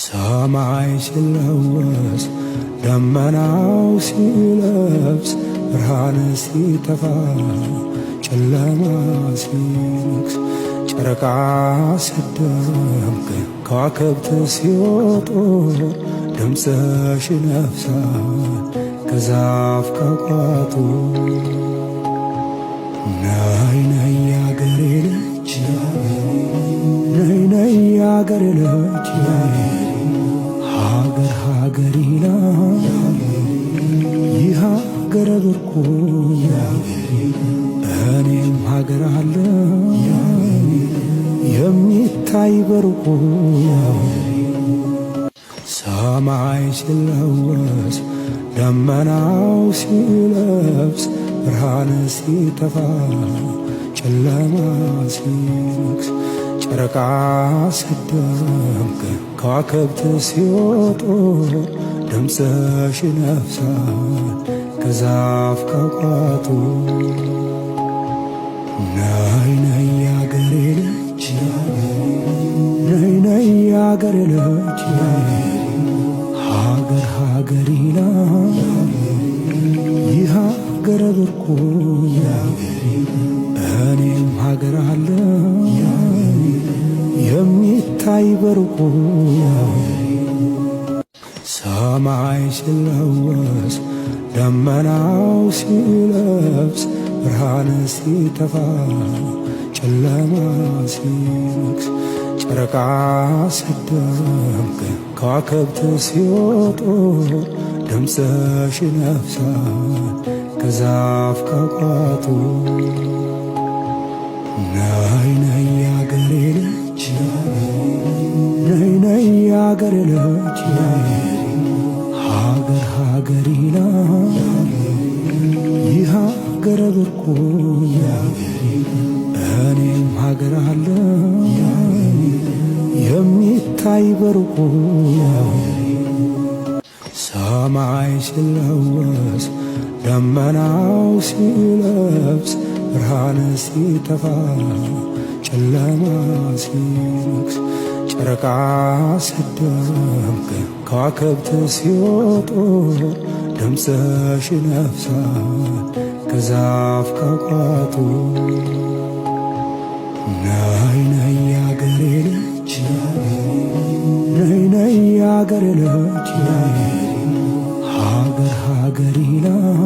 ሰማይ ሲለወስ ደመናው ሲለብስ ብርሃን ሲጠፋ ጨለማ ሲነግስ ጨረቃ ሲደምቅ ከዋክብት ሲወጡ ድምፅሽ ይነፍሳል ከዛፍ ከቋጡ ነይ ነይ ያገሬ ልጅ ነይ ነይ ያገሬ ልጅ ሀገር ሀገር ይላል ይህ ሀገር ብርቁ እኔም ሀገር አለ የሚታይ በሩቁ ሰማይ ሲለወስ ደመናው ሲለብስ ብርሃን ሲጠፋ ጨለማ ሲነግስ ጨረቃ ሲደምቅ ከዋክብት ሲወጡ ድምፅሽ ይነፍሳል ከዛፍ ከቋጡ ነይ ነይ ያገሬ ልጅ ነይ ነይ ያገሬ ልጅ ሀገር ሀገር ይላል ይህ ሀገር ብርቁ እኔም ሀገር አለ የሚታይ በሩቁ ሰማይ ሲለወስ ደመናው ሲለብስ ብርሃን ሲጠፋ ጨለማ ሲነግስ ጨረቃ ሲደምቅ ከዋክብት ሲወጡ ድምፅሽ ይነፍሳል ከዛፍ ከቋጡ ነይ ነይ ያገሬ ልጅ ነይ ነይ ያገሬ ልጅ ሀገር ሀገር ይላል ይህ ሀገር ብርቁ እኔም ሀገር አለ የሚታይ በሩቁ ሰማይ ሲለወስ ደመናው ሲለብስ ብርሃን ሲጠፋ ጨለማ ሲነግስ ጨረቃ ሲደምቅ ከዋክብት ሲወጡ ድምፅሽ ይነፍሳል ከዛፍ ከቋጡ ነይ ነይ ያገሬ ልጅ ነይ ነይ ያገሬ ልጅ ሀገር ሀገር ይላል